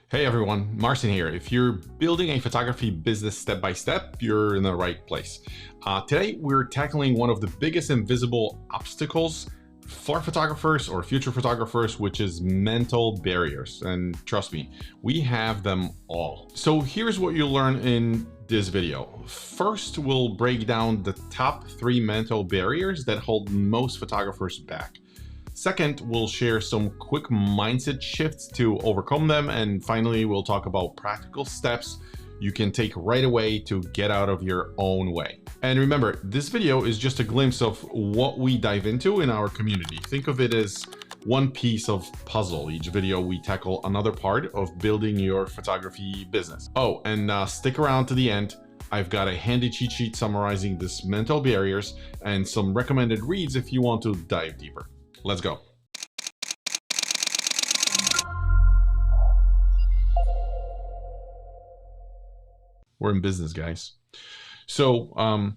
Hey everyone, Marcin here. If you're building a photography business step by step, you're in the right place. Today, we're tackling one of the biggest invisible obstacles for photographers or future photographers, which is mental barriers. And trust me, we have them all. So here's what you'll learn in this video. First, we'll break down the top 3 mental barriers that hold most photographers back. Second, we'll share some quick mindset shifts to overcome them. And finally, we'll talk about practical steps you can take right away to get out of your own way. And remember, this video is just a glimpse of what we dive into in our community. Think of it as one piece of puzzle. Each video, we tackle another part of building your photography business. Oh, and stick around to the end. I've got a handy cheat sheet summarizing these mental barriers and some recommended reads if you want to dive deeper. Let's go. We're in business, guys. So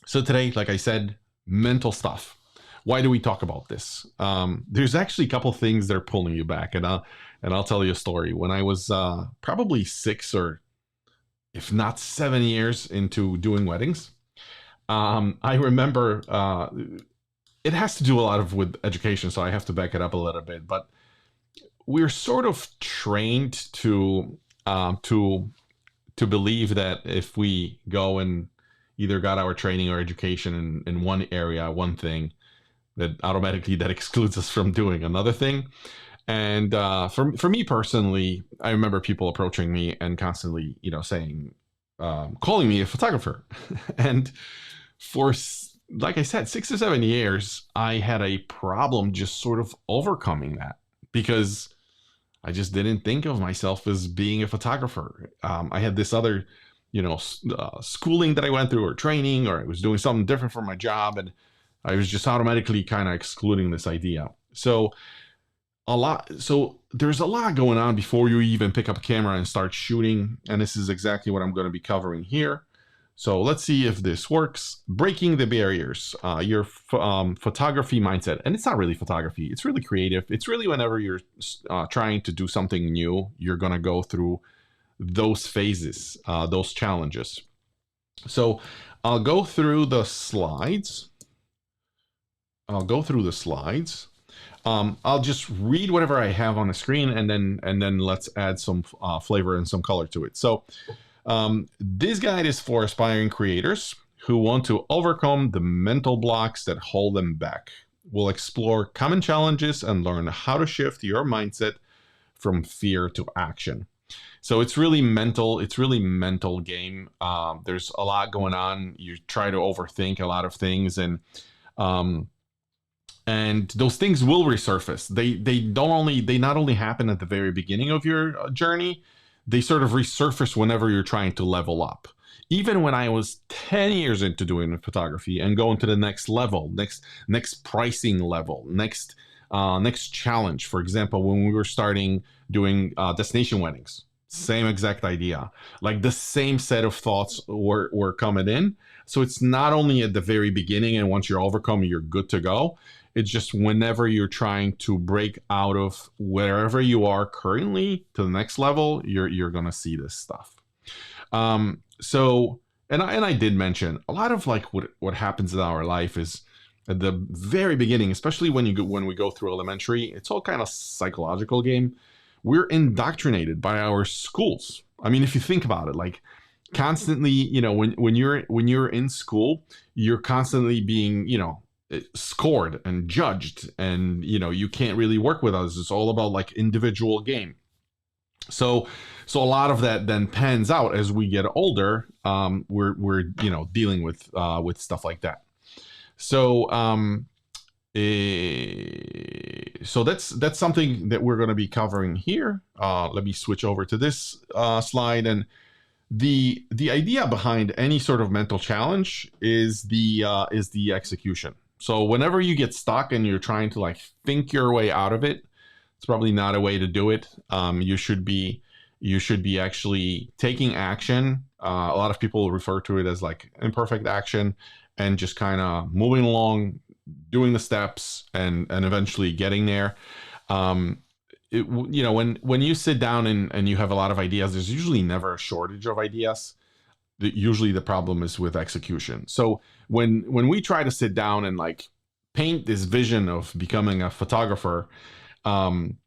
today, like I said, mental stuff. Why do we talk about this? There's actually a couple things that are pulling you back, and I'll tell you a story. When I was probably 6 or if not 7 years into doing weddings, I remember. It has to do a lot with education, so I have to back it up a little bit. But we're sort of trained to believe that if we go and either got our training or education in one area, one thing, that automatically that excludes us from doing another thing. And for me personally, I remember people approaching me and constantly, saying, calling me a photographer, and for like I said, 6 or 7 years, I had a problem just sort of overcoming that because I just didn't think of myself as being a photographer. I had this other, schooling that I went through or training, or I was doing something different for my job. And I was just automatically kind of excluding this idea. So there's a lot going on before you even pick up a camera and start shooting. And this is exactly what I'm going to be covering here. So let's see if this works. Breaking the barriers, your photography mindset. And it's not really photography. It's really creative. It's really whenever you're trying to do something new, you're going to go through those phases, those challenges. So I'll go through the slides. I'll just read whatever I have on the screen, and then let's add some flavor and some color to it. So this guide is for aspiring creators who want to overcome the mental blocks that hold them back. We'll explore common challenges and learn how to shift your mindset from fear to action. So it's really mental. It's really mental game. There's a lot going on. You try to overthink a lot of things, and those things will resurface. They not only happen at the very beginning of your journey. They sort of resurface whenever you're trying to level up. Even when I was 10 years into doing photography and going to the next level, next pricing level, next challenge. For example, when we were starting doing destination weddings, same exact idea. Like the same set of thoughts were coming in. So it's not only at the very beginning and once you're overcome, you're good to go. It's just whenever you're trying to break out of wherever you are currently to the next level, you're going to see this stuff. And I did mention a lot of like what happens in our life is at the very beginning, especially when we go through elementary, it's all kind of psychological game. We're indoctrinated by our schools. I mean, if you think about it, like constantly, when you're in school, you're constantly being, scored and judged, and you can't really work with others. It's all about like individual game. So a lot of that then pans out as we get older. We're dealing with stuff like that. So that's something that we're going to be covering here. Let me switch over to this slide. And the idea behind any sort of mental challenge is the execution. So whenever you get stuck and you're trying to like think your way out of it, it's probably not a way to do it. You should be actually taking action. A lot of people refer to it as like imperfect action, and just kind of moving along, doing the steps, and eventually getting there. when you sit down and you have a lot of ideas, there's usually never a shortage of ideas. Usually the problem is with execution. So when we try to sit down and like paint this vision of becoming a photographer, um,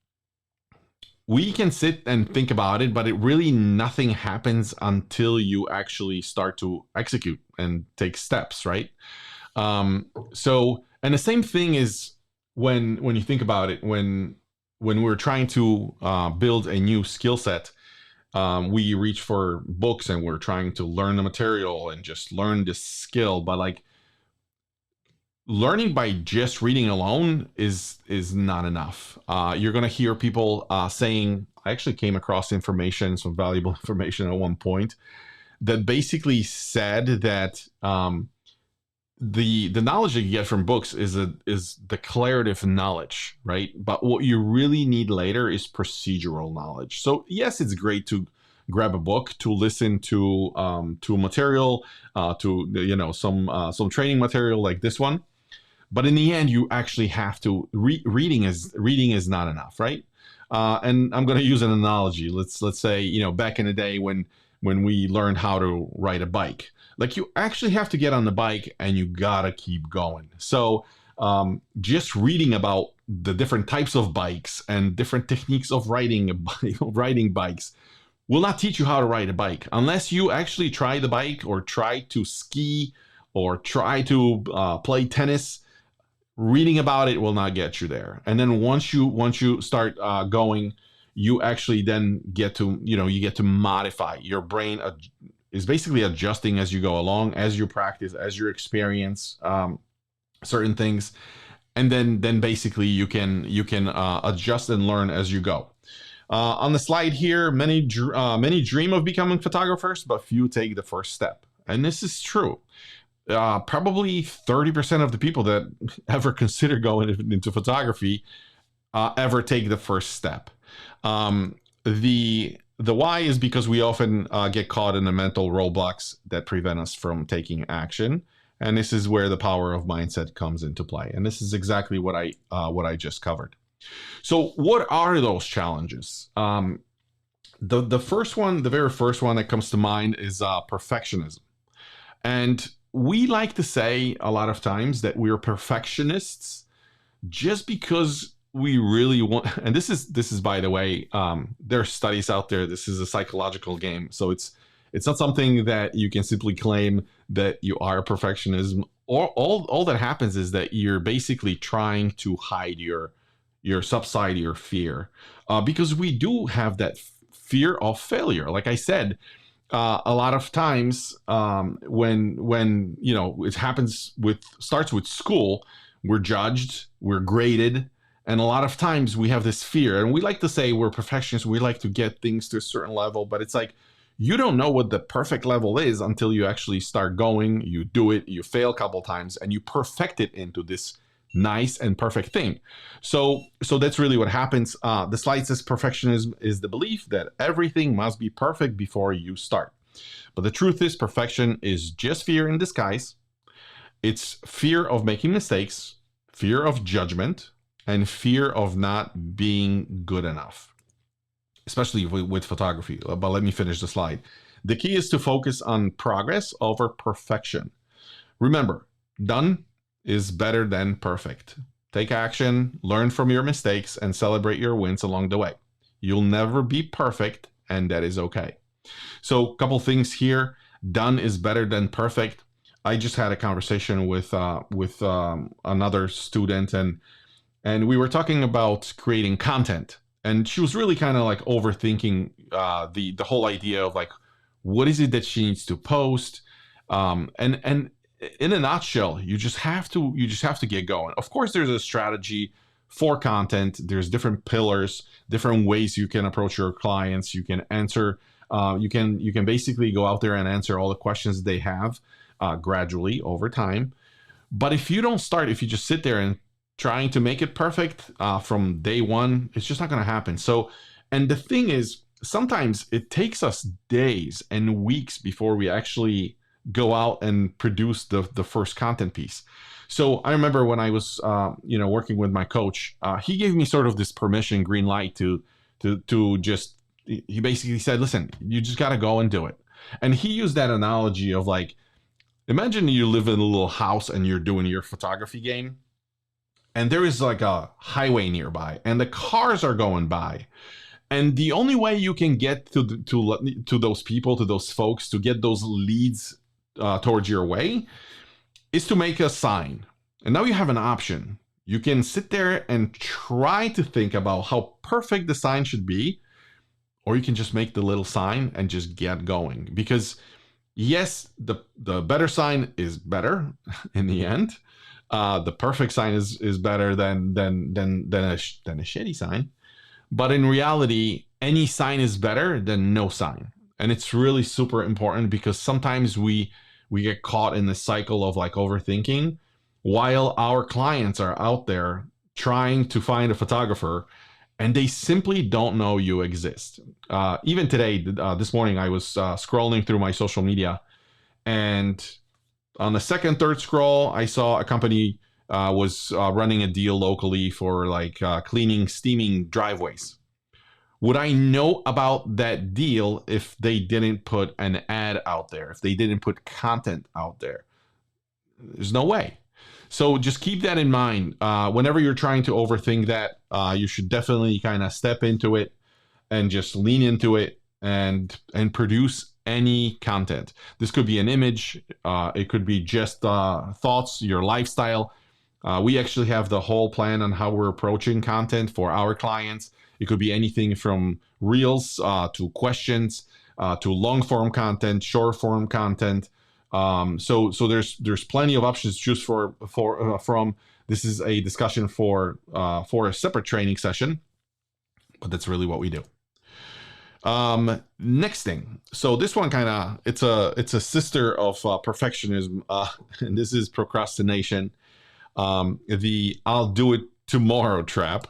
we can sit and think about it, but it really nothing happens until you actually start to execute and take steps, right? So, and the same thing is when you think about it, when we're trying to build a new skill set, we reach for books and we're trying to learn the material and just learn this skill. But like learning by just reading alone is not enough. You're gonna hear people saying, I actually came across information, some valuable information at one point that basically said that the knowledge that you get from books is declarative knowledge, right? But what you really need later is procedural knowledge. So yes, it's great to grab a book, to listen to material, to some training material like this one. But in the end, you actually have to reading is not enough, right? And I'm going to use an analogy. Let's say back in the day when we learned how to ride a bike, like you actually have to get on the bike and you gotta keep going. So just reading about the different types of bikes and different techniques of riding bikes will not teach you how to ride a bike unless you actually try the bike or try to ski or try to play tennis. Reading about it will not get you there. And then once you start going, you actually then get to modify your brain. Is basically adjusting as you go along, as you practice, as you experience certain things, and then basically you can adjust and learn as you go. On the slide here, many dream of becoming photographers, but few take the first step, and this is true. Probably 30% of the people that ever consider going into photography ever take the first step. The why is because we often get caught in the mental roadblocks that prevent us from taking action, and this is where the power of mindset comes into play. And this is exactly what I just covered. So, what are those challenges? The first one, the very first one that comes to mind is perfectionism, and we like to say a lot of times that we're perfectionists just because we really want, and this is by the way, there are studies out there. This is a psychological game, so it's not something that you can simply claim that you are perfectionism. Or all that happens is that you're basically trying to hide your subside your fear, because we do have that fear of failure. Like I said, a lot of times when it starts with school, we're judged, we're graded. And a lot of times we have this fear, and we like to say we're perfectionists. We like to get things to a certain level, but it's like you don't know what the perfect level is until you actually start going, you do it, you fail a couple times, and you perfect it into this nice and perfect thing. So that's really what happens. The slide says perfectionism is the belief that everything must be perfect before you start. But the truth is perfection is just fear in disguise. It's fear of making mistakes, fear of judgment, and fear of not being good enough, especially with photography. But let me finish the slide. The key is to focus on progress over perfection. Remember, done is better than perfect. Take action, learn from your mistakes, and celebrate your wins along the way. You'll never be perfect, and that is okay. So a couple things here. Done is better than perfect. I just had a conversation with another student, and we were talking about creating content, and she was really kind of like overthinking the whole idea of like, what is it that she needs to post, and in a nutshell, you just have to get going. Of course, there's a strategy for content. There's different pillars, different ways you can approach your clients. You can answer. You can basically go out there and answer all the questions they have gradually over time. But if you don't start, if you just sit there and trying to make it perfect from day one, it's just not going to happen. So, and the thing is, sometimes it takes us days and weeks before we actually go out and produce the first content piece. So I remember when I was working with my coach, he gave me sort of this permission, green light to just, he basically said, listen, you just got to go and do it. And he used that analogy of like, imagine you live in a little house and you're doing your photography game, and there is like a highway nearby and the cars are going by. And the only way you can get to those people, to those folks, to get those leads towards your way is to make a sign. And now you have an option. You can sit there and try to think about how perfect the sign should be, or you can just make the little sign and just get going. Because yes, the better sign is better in the end. The perfect sign is better than a shitty sign. But in reality, any sign is better than no sign. And it's really super important because sometimes we get caught in the cycle of like overthinking while our clients are out there trying to find a photographer and they simply don't know you exist. Even today, this morning, I was scrolling through my social media, and on the second, third scroll, I saw a company was running a deal locally for like cleaning, steaming driveways. Would I know about that deal if they didn't put an ad out there, if they didn't put content out there? There's no way. So just keep that in mind. Whenever you're trying to overthink that, you should definitely kind of step into it and just lean into it and produce any content. This could be an image. It could be just thoughts, your lifestyle. We actually have the whole plan on how we're approaching content for our clients. It could be anything from reels to questions to long form content, short form content. So there's plenty of options to choose from. This is a discussion for a separate training session, but that's really what we do. Next thing. So this one kind of it's a sister of perfectionism, and this is procrastination. The "I'll do it tomorrow" trap.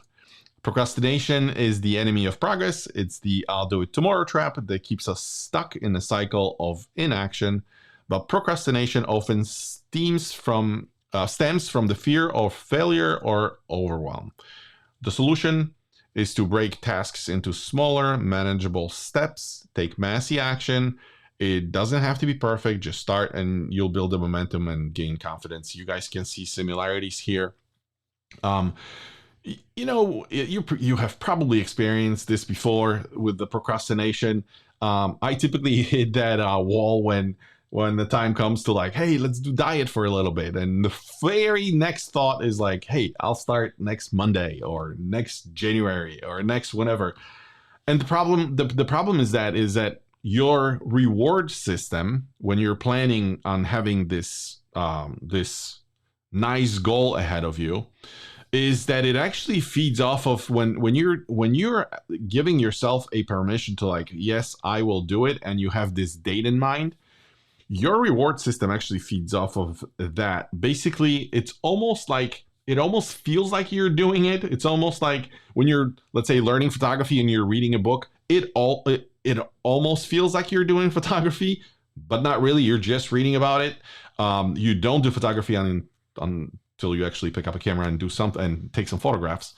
Procrastination is the enemy of progress. It's the "I'll do it tomorrow" trap that keeps us stuck in a cycle of inaction. But procrastination often stems from the fear of failure or overwhelm. The solution is to break tasks into smaller, manageable steps, take massive action. It doesn't have to be perfect. Just start and you'll build the momentum and gain confidence. You guys can see similarities here. You have probably experienced this before with the procrastination. I typically hit that wall when the time comes to like, hey, let's do diet for a little bit. And the very next thought is like, hey, I'll start next Monday or next January or next whenever. And the problem is that your reward system, when you're planning on having this nice goal ahead of you, is that it actually feeds off of when you're giving yourself a permission to like, yes, I will do it, and you have this date in mind. Your reward system actually feeds off of that. Basically, it almost feels like you're doing it. It's almost like when you're, let's say, learning photography and you're reading a book, it almost feels like you're doing photography, but not really. You're just reading about it. You don't do photography until you actually pick up a camera and do something and take some photographs.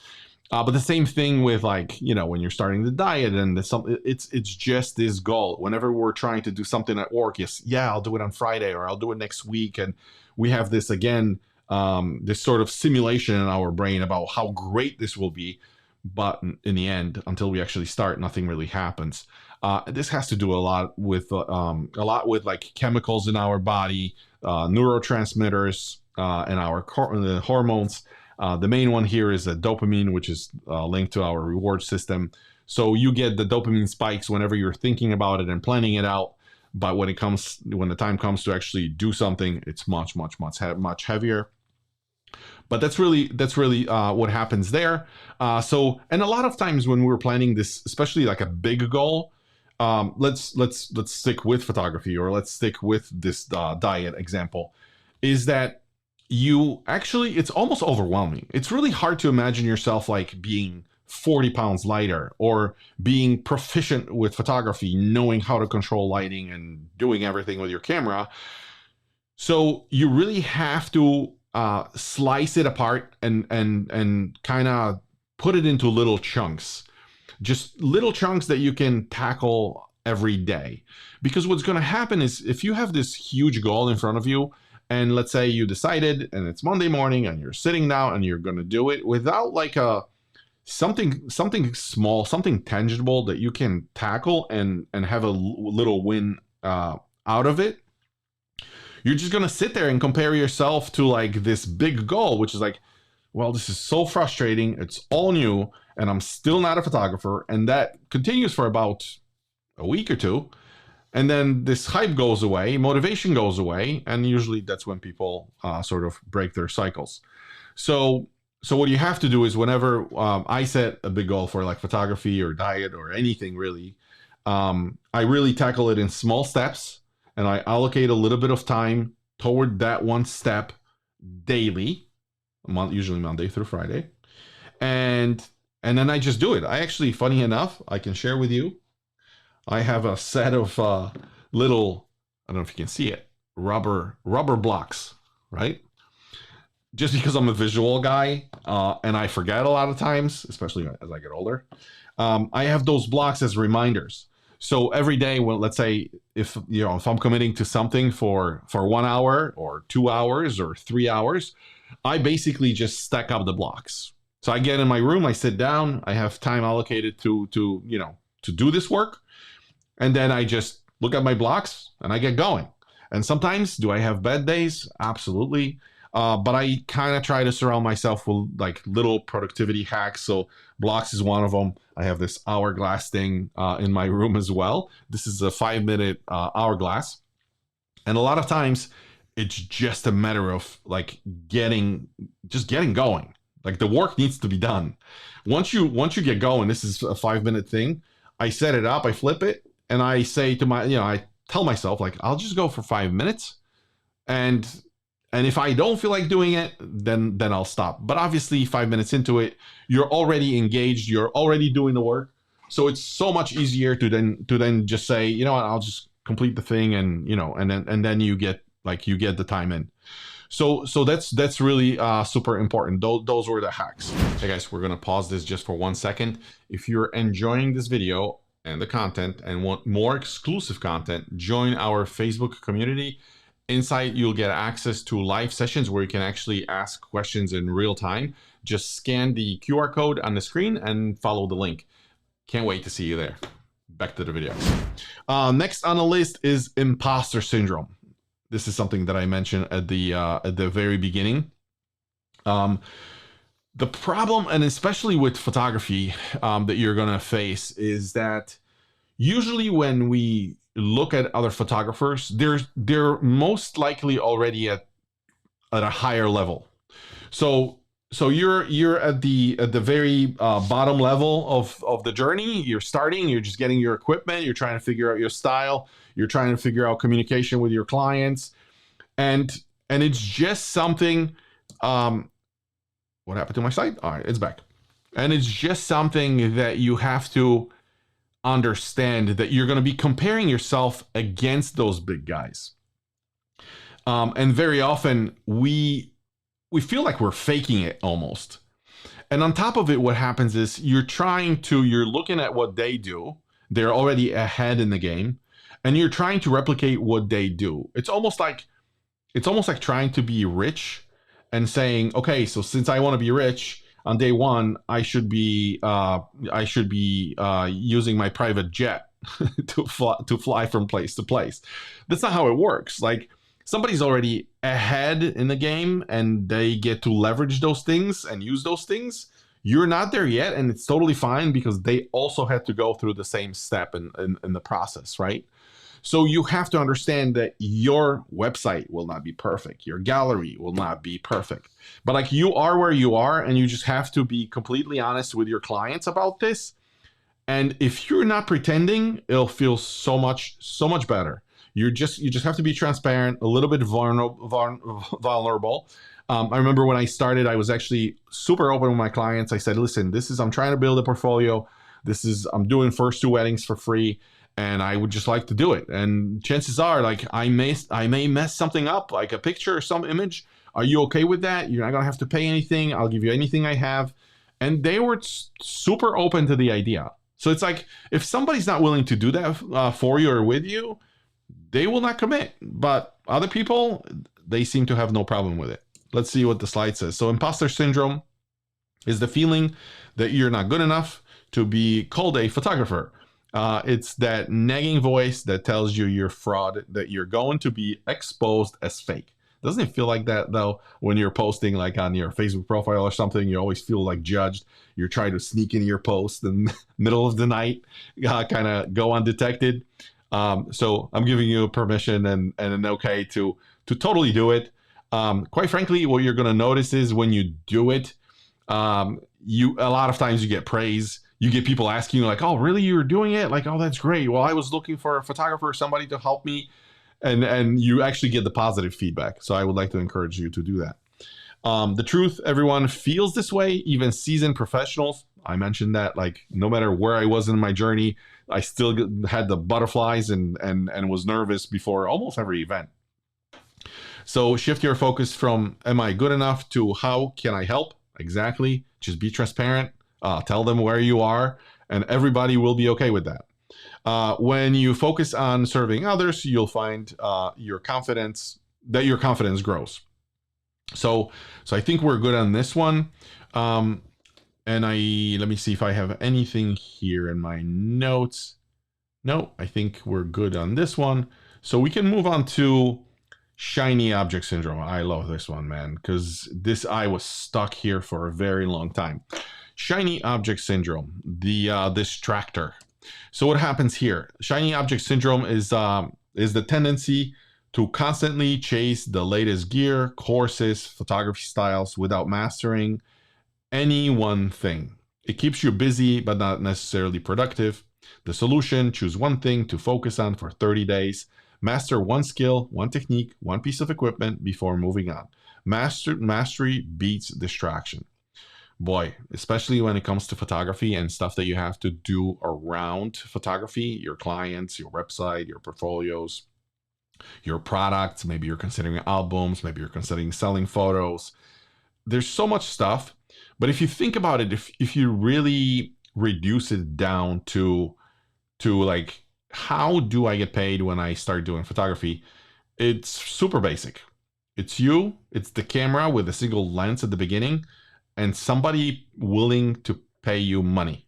But the same thing with like, when you're starting the diet and it's just this goal. Whenever we're trying to do something at work, I'll do it on Friday or I'll do it next week. And we have this again, this sort of simulation in our brain about how great this will be. But in the end, until we actually start, nothing really happens. This has to do a lot with like chemicals in our body, neurotransmitters, and our hormones. The main one here is dopamine, which is linked to our reward system. So you get the dopamine spikes whenever you're thinking about it and planning it out. But when the time comes to actually do something, it's much heavier. But that's really what happens there. And a lot of times when we're planning this, especially like a big goal, let's stick with photography, or let's stick with this diet example, is that it's almost overwhelming. It's really hard to imagine yourself like being 40 pounds lighter or being proficient with photography, knowing how to control lighting and doing everything with your camera. So you really have to slice it apart and kind of put it into little chunks, just little chunks that you can tackle every day. Because what's going to happen is if you have this huge goal in front of you, and let's say you decided and it's Monday morning and you're sitting down and you're going to do it without like a something small, something tangible that you can tackle and have a little win out of it, you're just going to sit there and compare yourself to like this big goal, which is like, well, this is so frustrating. It's all new and I'm still not a photographer. And that continues for about a week or two. And then this hype goes away, motivation goes away. And usually that's when people sort of break their cycles. So what you have to do is whenever I set a big goal for like photography or diet or anything really, I really tackle it in small steps. And I allocate a little bit of time toward that one step daily, usually Monday through Friday. And then I just do it. I actually, funny enough, I can share with you, I have a set of little, I don't know if you can see it, rubber blocks, right? Just because I'm a visual guy and I forget a lot of times, especially as I get older, I have those blocks as reminders. So every day, well, let's say if I'm committing to something for 1 hour or 2 hours or 3 hours, I basically just stack up the blocks. So I get in my room, I sit down, I have time allocated to do this work, and then I just look at my blocks and I get going. And sometimes, do I have bad days? Absolutely. But I kind of try to surround myself with like little productivity hacks. So blocks is one of them. I have this hourglass thing in my room as well. This is a 5-minute hourglass. And a lot of times it's just a matter of like getting going. Like the work needs to be done. Once you get going, this is a 5-minute thing. I set it up, I flip it, and I say to I tell myself like, I'll just go for 5 minutes. And if I don't feel like doing it, then I'll stop. But obviously 5 minutes into it, you're already engaged, you're already doing the work. So it's so much easier to then just say, you know what, I'll just complete the thing and then you get the time in. So that's really super important. Those were the hacks. Hey guys, we're gonna pause this just for 1 second. If you're enjoying this video and the content and want more exclusive content, join our Facebook community. Inside, you'll get access to live sessions where you can actually ask questions in real time. Just scan the QR code on the screen and follow the link. Can't wait to see you there. Back to the video. Next on the list is imposter syndrome. This is something that I mentioned at the very beginning. The problem, and especially with photography, that you're gonna face is that usually when we look at other photographers, they're most likely already at a higher level. So you're at the very bottom level of the journey. You're starting, you're just getting your equipment, you're trying to figure out your style, you're trying to figure out communication with your clients, and it's just something. What happened to my site? All right, it's back. And it's just something that you have to understand, that you're going to be comparing yourself against those big guys. And very often we feel like we're faking it almost. And on top of it, what happens is you're looking at what they do. They're already ahead in the game and you're trying to replicate what they do. It's almost like trying to be rich and saying, okay, so since I want to be rich, on day one, I should be using my private jet to fly from place to place. That's not how it works. Like somebody's already ahead in the game and they get to leverage those things and use those things. You're not there yet, and it's totally fine because they also had to go through the same step in the process, right? So you have to understand that your website will not be perfect. Your gallery will not be perfect. But like you are where you are, and you just have to be completely honest with your clients about this. And if you're not pretending, it'll feel so much better. You just have to be transparent, a little bit vulnerable. I remember when I started, I was actually super open with my clients. I said, listen, I'm trying to build a portfolio. I'm doing first 2 weddings for free. and I would just like to do it. And chances are, like, I may mess something up, like a picture or some image. Are you okay with that? You're not gonna have to pay anything. I'll give you anything I have. And they were super open to the idea. So it's like, if somebody's not willing to do that for you or with you, they will not commit. But other people, they seem to have no problem with it. Let's see what the slide says. So imposter syndrome is the feeling that you're not good enough to be called a photographer. It's that nagging voice that tells you you're fraud, that you're going to be exposed as fake. Doesn't it feel like that, though, when you're posting like on your Facebook profile or something? You always feel like judged. You're trying to sneak in your post in the middle of the night, kind of go undetected. So I'm giving you permission and an okay to totally do it. Quite frankly, what you're going to notice is when you do it, you a lot of times you get praise. You get people asking you like, "Oh, really? You're doing it? Like, oh, that's great. Well, I was looking for a photographer, somebody to help me." And you actually get the positive feedback. So I would like to encourage you to do that. The truth, everyone feels this way, even seasoned professionals. I mentioned that, like, no matter where I was in my journey, I still had the butterflies and was nervous before almost every event. So shift your focus from am I good enough to how can I help? Exactly. Just be transparent. Tell them where you are, and everybody will be okay with that. When you focus on serving others, you'll find your confidence grows. So I think we're good on this one. And let me see if I have anything here in my notes. No, I think we're good on this one. So we can move on to shiny object syndrome. I love this one, man, because I was stuck here for a very long time. Shiny object syndrome, the distractor. So what happens here? Shiny object syndrome is the tendency to constantly chase the latest gear, courses, photography styles without mastering any one thing. It keeps you busy, but not necessarily productive. The solution: choose one thing to focus on for 30 days. Master one skill, one technique, one piece of equipment before moving on. Mastery beats distraction. Boy, especially when it comes to photography and stuff that you have to do around photography, your clients, your website, your portfolios, your products, maybe you're considering albums, maybe you're considering selling photos. There's so much stuff. But if you think about it, if you really reduce it down to like, how do I get paid when I start doing photography? It's super basic. It's the camera with a single lens at the beginning, and somebody willing to pay you money.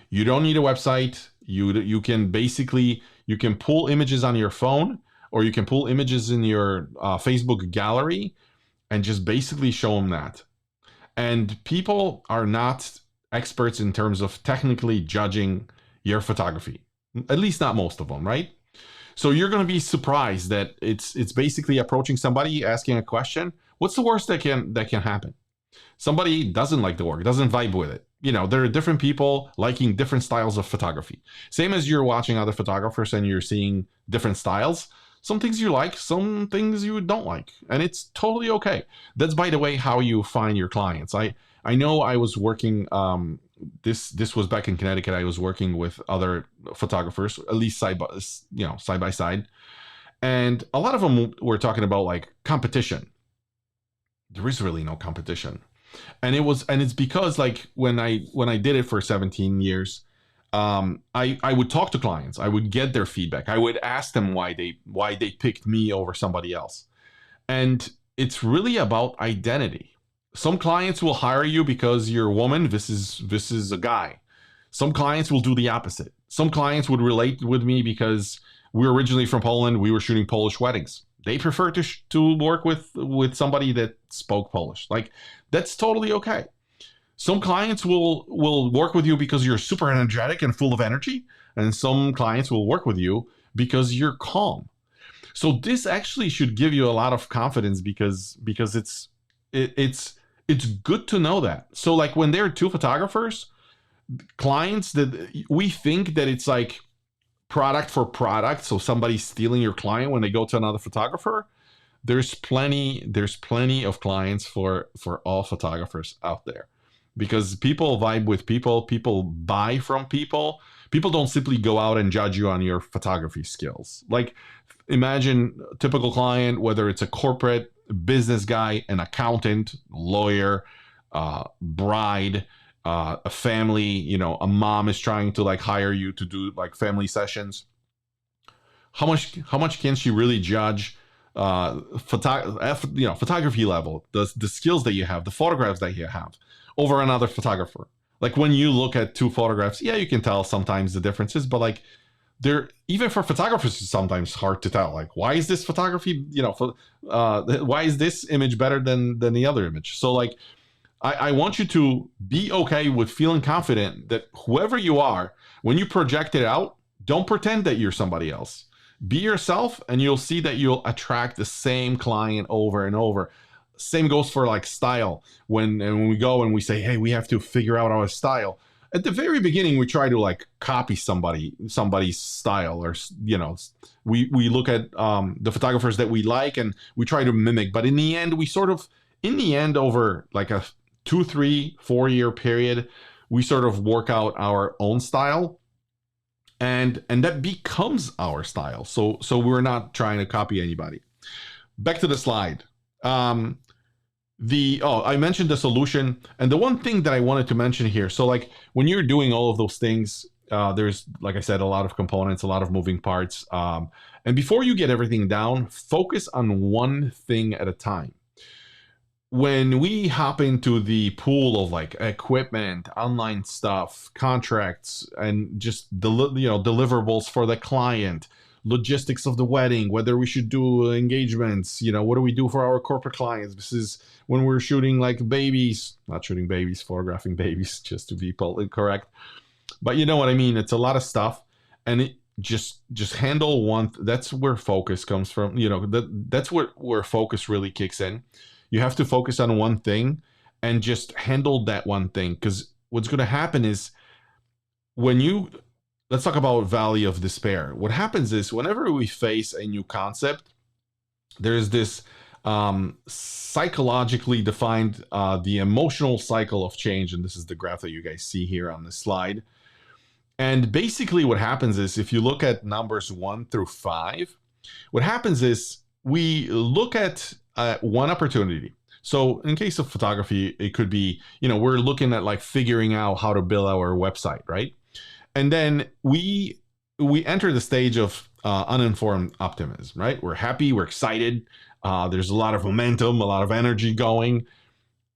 You don't need a website. You can pull images on your phone, or you can pull images in your Facebook gallery and just basically show them that. And people are not experts in terms of technically judging your photography, at least not most of them, right? So you're going to be surprised that it's basically approaching somebody, asking a question. What's the worst that can happen? Somebody doesn't like the work, doesn't vibe with it. There are different people liking different styles of photography. Same as you're watching other photographers and you're seeing different styles. Some things you like, some things you don't like, and it's totally okay. That's, by the way, how you find your clients. I know I was working, this was back in Connecticut. I was working with other photographers, at least side by side. And a lot of them were talking about like competition. There is really no competition. And it's because, like, when I did it for 17 years, I would talk to clients. I would get their feedback. I would ask them why they picked me over somebody else. And it's really about identity. Some clients will hire you because you're a woman. This is a guy. Some clients will do the opposite. Some clients would relate with me because we're originally from Poland. We were shooting Polish weddings. They prefer to work with somebody that spoke Polish. Like, that's totally okay. Some clients will work with you because you're super energetic and full of energy, and some clients will work with you because you're calm. So this actually should give you a lot of confidence because it's good to know that. So, like, when there are two photographers, clients, that we think that it's like product for product, so somebody's stealing your client when they go to another photographer. There's plenty of clients for all photographers out there, because people vibe with people buy from people People don't simply go out and judge you on your photography skills. Like, imagine a typical client, whether it's a corporate, business guy, an accountant, lawyer, bride, a family, a mom is trying to like hire you to do like family sessions. How much can she really judge photography level, the skills that you have, the photographs that you have over another photographer? Like when you look at two photographs, yeah, you can tell sometimes the differences, but like they're, even for photographers, it's sometimes hard to tell. Like, why is this photography, why is this image better than the other image? So like, I want you to be okay with feeling confident that whoever you are, when you project it out, don't pretend that you're somebody else. Be yourself, and you'll see that you'll attract the same client over and over. Same goes for like style. When we go and we say, hey, we have to figure out our style. At the very beginning, we try to like copy somebody's style, or we look at the photographers that we like and we try to mimic. But in the end, over like a 2, 3, 4 year period, we sort of work out our own style. And that becomes our style. So we're not trying to copy anybody. Back to the slide. I mentioned the solution. And the one thing that I wanted to mention here, so like when you're doing all of those things, there's, like I said, a lot of components, a lot of moving parts. And before you get everything down, focus on one thing at a time. When we hop into the pool of like equipment, online stuff, contracts, and just deliverables for the client, logistics of the wedding, whether we should do engagements, what do we do for our corporate clients? This is when we're shooting like babies, not shooting babies, photographing babies, just to be politically correct. But you know what I mean? It's a lot of stuff, and it just handle one. That's where focus comes from. That's where focus really kicks in. You have to focus on one thing and just handle that one thing. Because what's going to happen is let's talk about valley of despair. What happens is whenever we face a new concept, there's this psychologically defined, the emotional cycle of change. And this is the graph that you guys see here on the slide. And basically what happens is, if you look at numbers 1 through 5, what happens is we look at one opportunity. So in case of photography, it could be, we're looking at like figuring out how to build our website, right? And then we enter the stage of uninformed optimism, right? We're happy, we're excited. There's a lot of momentum, a lot of energy going.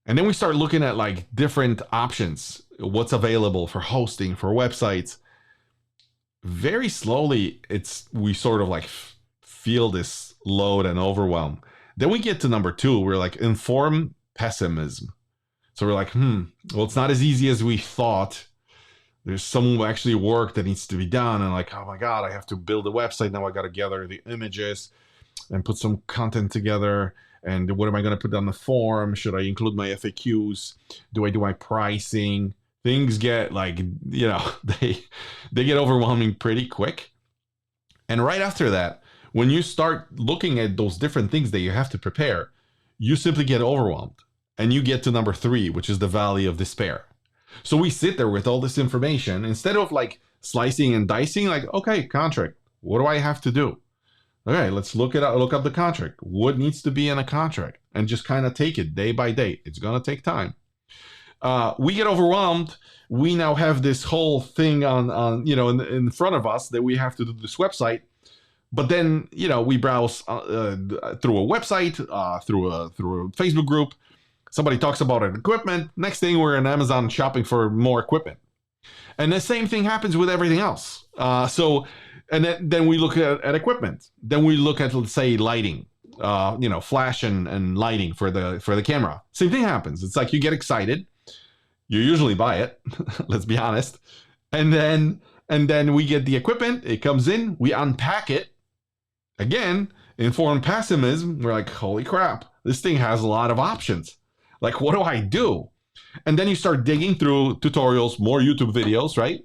And then we start looking at like different options, what's available for hosting, for websites. Very slowly, we sort of like feel this load and overwhelm. Then we get to number 2, we're like informed pessimism. So we're like, well, it's not as easy as we thought. There's some actually work that needs to be done. And like, oh my God, I have to build a website. Now I got to gather the images and put some content together. And what am I going to put on the form? Should I include my FAQs? Do I do my pricing? Things get like, they get overwhelming pretty quick. And right after that, when you start looking at those different things that you have to prepare, you simply get overwhelmed. And you get to number 3, which is the valley of despair. So we sit there with all this information, instead of like slicing and dicing, like, okay, contract, what do I have to do? Okay, let's look up the contract. What needs to be in a contract? And just kind of take it day by day. It's going to take time. We get overwhelmed. We now have this whole thing on in front of us that we have to do this website. But then, we browse through a website, through a Facebook group. Somebody talks about an equipment. Next thing, we're on Amazon shopping for more equipment. And the same thing happens with everything else. And then we look at equipment. Then we look at, let's say, lighting, flash and lighting for the camera. Same thing happens. It's like you get excited. You usually buy it. Let's be honest. And then we get the equipment. It comes in. We unpack it. Again, informed pessimism. We're like, holy crap, this thing has a lot of options. Like, what do I do? And then you start digging through tutorials, more YouTube videos, right?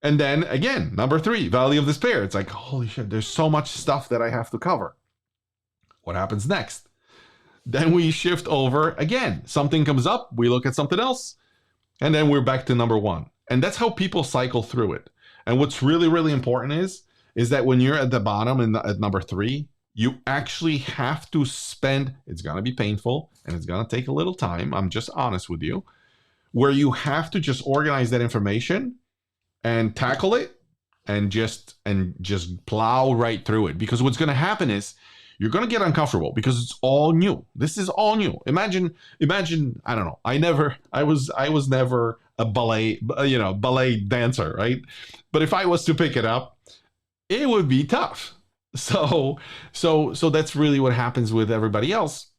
And then again, number 3, valley of despair. It's like, holy shit, there's so much stuff that I have to cover. What happens next? Then we shift over again. Something comes up, we look at something else, and then we're back to number 1. And that's how people cycle through it. And what's really, really important is that when you're at the bottom at number 3, you actually have to spend, it's going to be painful and it's going to take a little time. I'm just honest with you, where you have to just organize that information and tackle it and just plow right through it. Because what's going to happen is you're going to get uncomfortable because it's all new. This is all new. Imagine, I don't know. I was never a ballet dancer, right? But if I was to pick it up, it would be tough. So that's really what happens with everybody else.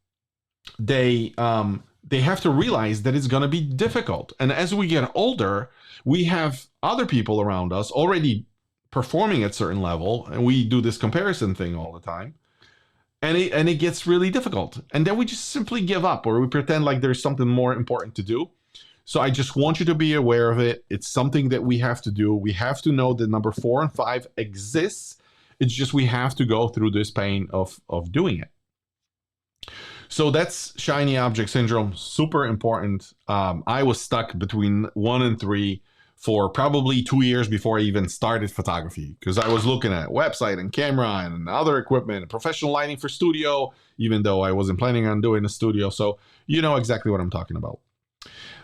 They have to realize that it's going to be difficult. And as we get older, we have other people around us already performing at a certain level, and we do this comparison thing all the time. And it gets really difficult. And then we just simply give up, or we pretend like there's something more important to do. So I just want you to be aware of it. It's something that we have to do. We have to know that number 4 and 5 exists. It's just we have to go through this pain of doing it. So that's shiny object syndrome, super important. I was stuck between 1 and 3 for probably 2 years before I even started photography, because I was looking at website and camera and other equipment and professional lighting for studio, even though I wasn't planning on doing a studio. So you know exactly what I'm talking about.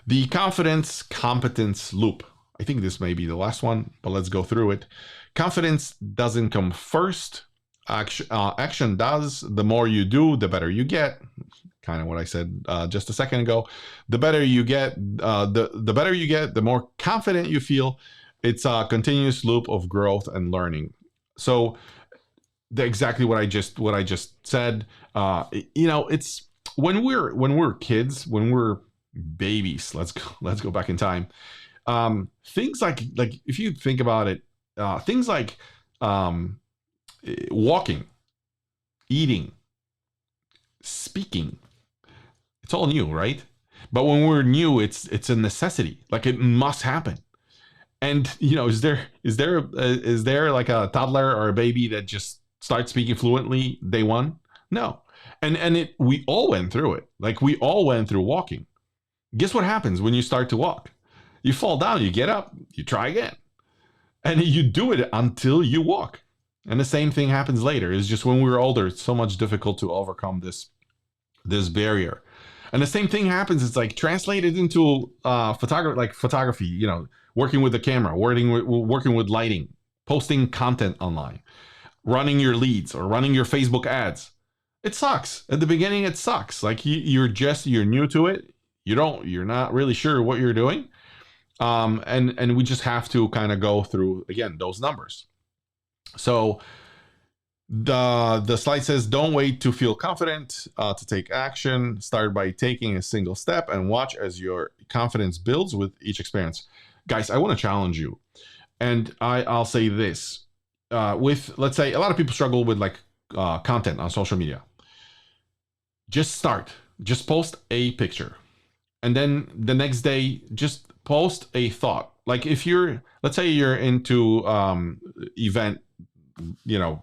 The confidence-competence loop. I think this may be the last one, but let's go through it. Confidence doesn't come first. Action does. The more you do, the better you get. Kind of what I said just a second ago. The better you get, the better you get, the more confident you feel. It's a continuous loop of growth and learning. So exactly what I just said. It's when we're kids, when we're babies. Let's go back in time. Things like if you think about it, things like walking, eating, speaking. It's all new, right? But when we're new, it's a necessity. Like it must happen. And is there like a toddler or a baby that just starts speaking fluently day one? No. And we all went through it. Like we all went through walking. Guess what happens when you start to walk? You fall down, you get up, you try again. And you do it until you walk. And the same thing happens later. It's just when we're older, it's so much difficult to overcome this barrier. And the same thing happens. It's like translated into photography. Working with the camera, working with lighting, posting content online, running your leads or running your Facebook ads. It sucks at the beginning. It sucks. Like you're new to it. You're not really sure what you're doing. And we just have to kind of go through again those numbers. So the slide says, don't wait to feel confident to take action. Start by taking a single step and watch as your confidence builds with each experience. Guys, I want to challenge you. And I'll say this. Let's say a lot of people struggle with content on social media. Just start. Just post a picture. And then the next day, just post a thought. Like if let's say you're into event,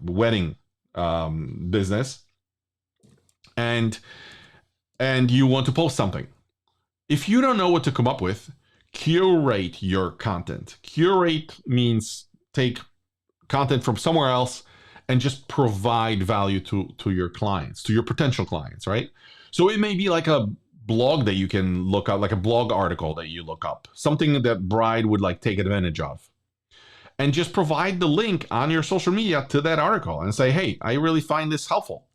wedding business, and you want to post something. If you don't know what to come up with, curate your content. Curate means take content from somewhere else and just provide value to your clients, to your potential clients, right? So it may be like a blog that you can look up, like a blog article that you look up, something that bride would take advantage of. And just provide the link on your social media to that article and say, hey, I really find this helpful.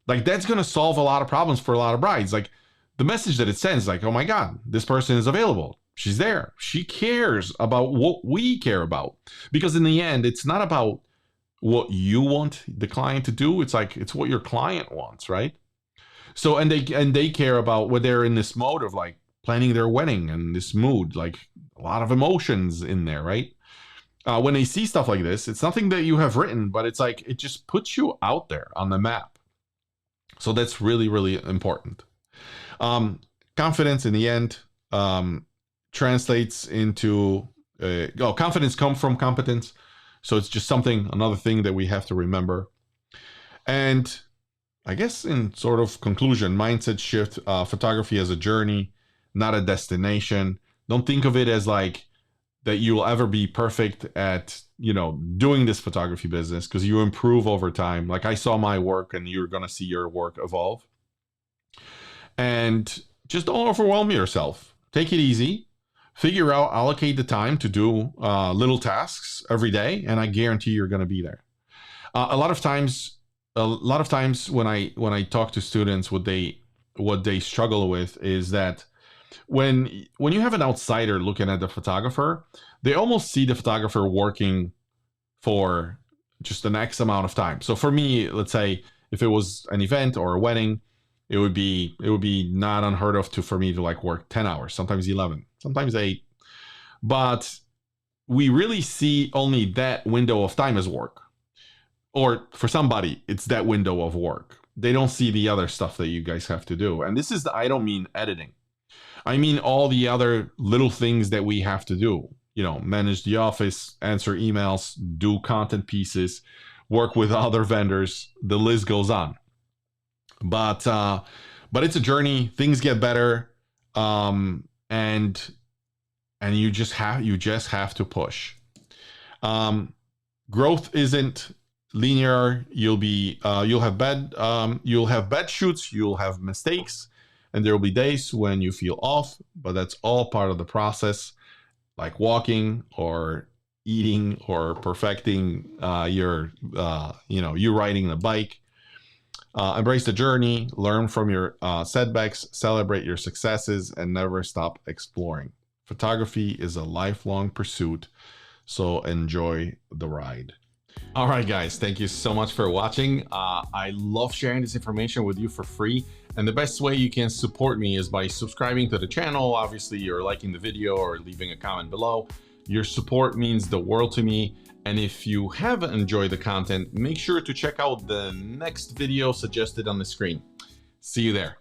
That's going to solve a lot of problems for a lot of brides. The message that it sends, oh my God, this person is available. She's there. She cares about what we care about. Because in the end, it's not about what you want the client to do. It's what your client wants, right? So, and they care about what they're in this mode of planning their wedding and this mood, a lot of emotions in there, right? When they see stuff like this, it's nothing that you have written, but it's it just puts you out there on the map. So that's really, really important. Confidence in the end translates into, confidence comes from competence. So it's just another thing that we have to remember. And I guess in sort of conclusion, mindset shift, photography as a journey, not a destination. Don't think of it as that you will ever be perfect at, doing this photography business, because you improve over time. Like I saw my work and you're going to see your work evolve. And just don't overwhelm yourself. Take it easy. Figure out, allocate the time to do little tasks every day, and I guarantee you're going to be there. A lot of times when I talk to students, what they struggle with is that when you have an outsider looking at the photographer, they almost see the photographer working for just an X amount of time. So for me, let's say if it was an event or a wedding, it would be not unheard of for me to like work 10 hours, sometimes 11, sometimes 8. But we really see only that window of time as work. Or for somebody, it's that window of work. They don't see the other stuff that you guys have to do. And I don't mean editing. I mean all the other little things that we have to do. Manage the office, answer emails, do content pieces, work with other vendors. The list goes on. But it's a journey. Things get better, and you just have to push. Growth isn't linear. You'll have bad shoots. You'll have mistakes, and there will be days when you feel off. But that's all part of the process, like walking or eating or perfecting you riding the bike. Embrace the journey, learn from your setbacks, celebrate your successes, and never stop exploring. Photography is a lifelong pursuit, so enjoy the ride. All right, guys, thank you so much for watching. I love sharing this information with you for free. And the best way you can support me is by subscribing to the channel. Obviously, you're liking the video or leaving a comment below. Your support means the world to me. And if you have enjoyed the content, make sure to check out the next video suggested on the screen. See you there.